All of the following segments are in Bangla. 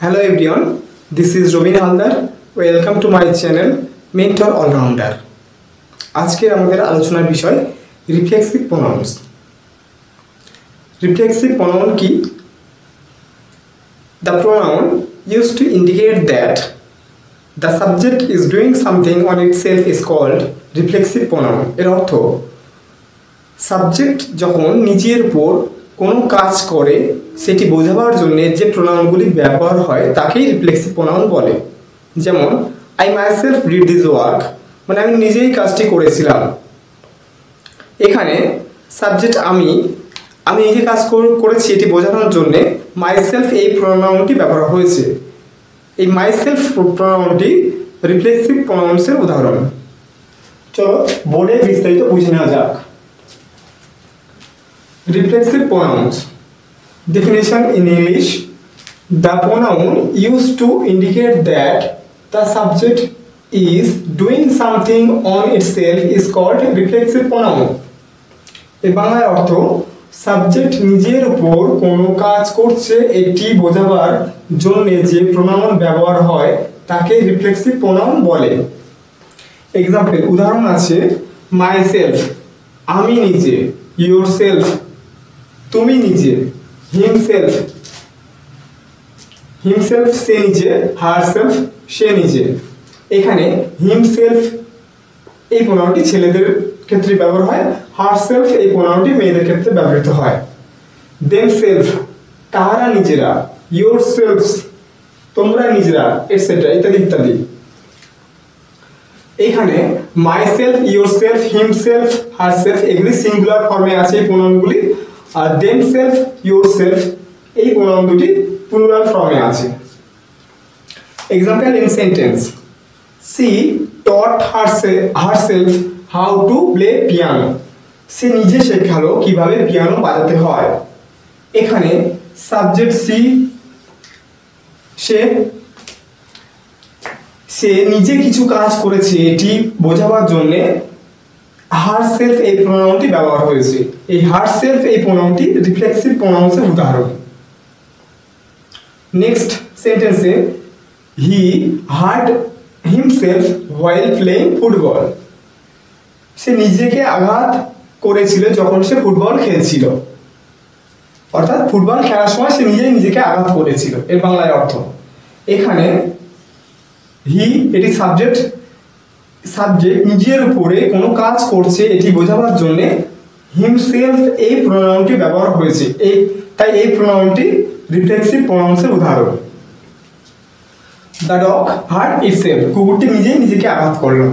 Hello everyone, this is Robin Haldar. Welcome to my channel Mentor All-Rounder. আজকের আমাদের আলোচনার বিষয় রিফ্লেক্সিভ প্রোনাউন্স। রিফ্লেক্সিভ প্রোনাউন কি? The pronoun used to indicate that the subject is doing something on itself is called reflexive pronoun. এর অর্থ সাবজেক্ট যখন নিজের উপর কোনো কাজ করে সেটি বোঝাবার জন্য যে প্রোনাউনগুলি ব্যবহার হয় তাকেই রিফ্লেক্সিভ প্রোনাউন বলে। যেমন I myself did this work, মানে আমি নিজেই কাজটি করেছিলাম। এখানে সাবজেক্ট আমি নিজে কাজ করেছি এটি বোঝানোর জন্য মাইসেলফ এই প্রোনাউনটি ব্যবহার হয়েছে। এই মাইসেলফ প্রোনাউনটি রিফ্লেক্সিভ প্রোনাউন্সের উদাহরণ। চলো বোর্ডে বিস্তারিত বুঝে নেওয়া যাক। Reflexive pronouns. Definition in English: the pronoun used to indicate that the subject is doing something on itself is called reflexive pronoun. এর বাংলা অর্থ সাবজেক্ট নিজের উপর কোনো কাজ করছে এটি বোঝাবার জন্য যে প্রোনাউন ব্যবহার হয় তাকে রিফ্লেক্সিভ প্রোনাউন বলে। এক্সাম্পল উদাহরণ আছে মাইসেলফ আমি নিজে, ইয়োরসেলফ তুমি নিজে, হিমসেলফ সে নিজে, হারসেলফ সে নিজে। এখানে হিমসেলফ এই প্রোনাউনটি ছেলেদের ক্ষেত্রে ব্যবহার হয়, হারসেলফ এই প্রোনাউনটি মেয়েদের ক্ষেত্রে ব্যবহৃত হয়। দেমসেলফ তাহারা নিজেরা, ইয়োরসেলফস তোমরা নিজেরা, এটসেট্রা ইত্যাদি ইত্যাদি। এখানে মাইসেলফ, ইয়োরসেলফ, হিমসেলফ, হারসেলফ এগুলি সিঙ্গুলার ফর্মে আছে এই প্রোনাউনগুলি, আর দেমসেলফ, ইয়োরসেলফ এই প্রোনাউন দুটি প্লুরাল ফর্মে আছে। Example in sentence: she taught herself how to play piano, সে নিজে শেখালো কিভাবে পিয়ানো বাজাতে হয়। এখানে সাবজেক্ট সি, সে নিজে কিছু কাজ করেছে এটি বোঝাবার জন্য হারসেলফ এই প্রোনাউনটি ব্যবহার হয়েছে। এই হারসেলফ এই প্রোনাউনটি রিফ্লেক্সিভ প্রোনাউন্সের উদাহরণ। নেক্সট সেন্টেন্সে he hurt himself while playing football, সে নিজেকে আঘাত করেছিল যখন সে ফুটবল খেলছিল। অর্থাৎ ফুটবল খেলার সময় সে নিজেকে আঘাত করেছিল এর বাংলায় অর্থ। এখানে হি এটি সাবজেক্ট নিজের উপরে কোনো কাজ করছে এটি বোঝাবার জন্য হিমসেলফ এই প্রোনাউনটি ব্যবহার হয়েছে, তাই এই প্রোনাউনটি রিফ্লেক্সিভ প্রোনাউন্সের উদাহরণ। দ্য ডগ হার্ট ইটসেলফ, কুকুরটি নিজেকে আঘাত করলো।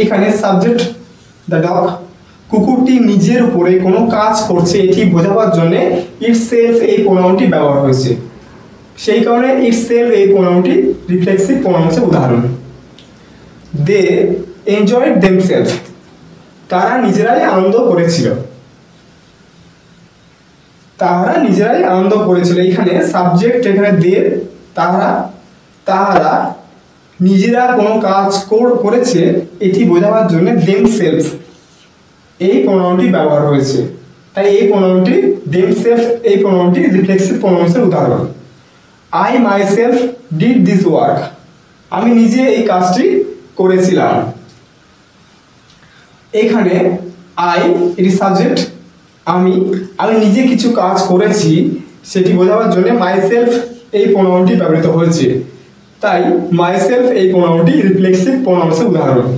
এখানে সাবজেক্ট দ্য ডগ, কুকুরটি নিজের উপরে কোনো কাজ করছে এটি বোঝাবার জন্য ইটসেলফ এই প্রোনাউনটি ব্যবহার হয়েছে, সেই কারণে ইটসেলফ এই প্রোনাউনটি রিফ্লেক্সিভ প্রোনাউন্সের উদাহরণ। দে এনজয়েড দেমসেলফ, তারা নিজেরাই আনন্দ করেছিল। এখানে সাবজেক্ট, এখানে দে তাহারা নিজেরা কোনো কাজ করেছে এটি বোঝাবার জন্য দেমসেলফ এই প্রোনাউনটি ব্যবহার হয়েছে, তাই এই প্রোনাউনটি দেমসেলফ এই প্রোনাউনটি রিফ্লেক্সিভ প্রোনাউন্সের উদাহরণ। I myself did this work, আমি নিজে এই কাজটি করেছিলাম। এখানে আই এটি সাবজেক্ট, আমি নিজে কিছু কাজ করেছি সেটি বোঝাবার জন্য মাইসেলফ এই প্রোনাউনটি ব্যবহৃত হয়েছে, তাই মাইসেলফ এই প্রোনাউনটি রিফ্লেক্সিভ প্রোনাউন্সের উদাহরণ।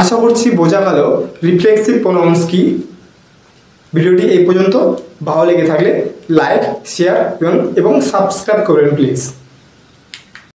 আশা করছি বোঝা গেল রিফ্লেক্সিভ প্রোনাউন্স কি। ভিডিওটি এই পর্যন্ত ভালো লেগে থাকলে লাইক, শেয়ার এবং সাবস্ক্রাইব করবেন প্লিজ।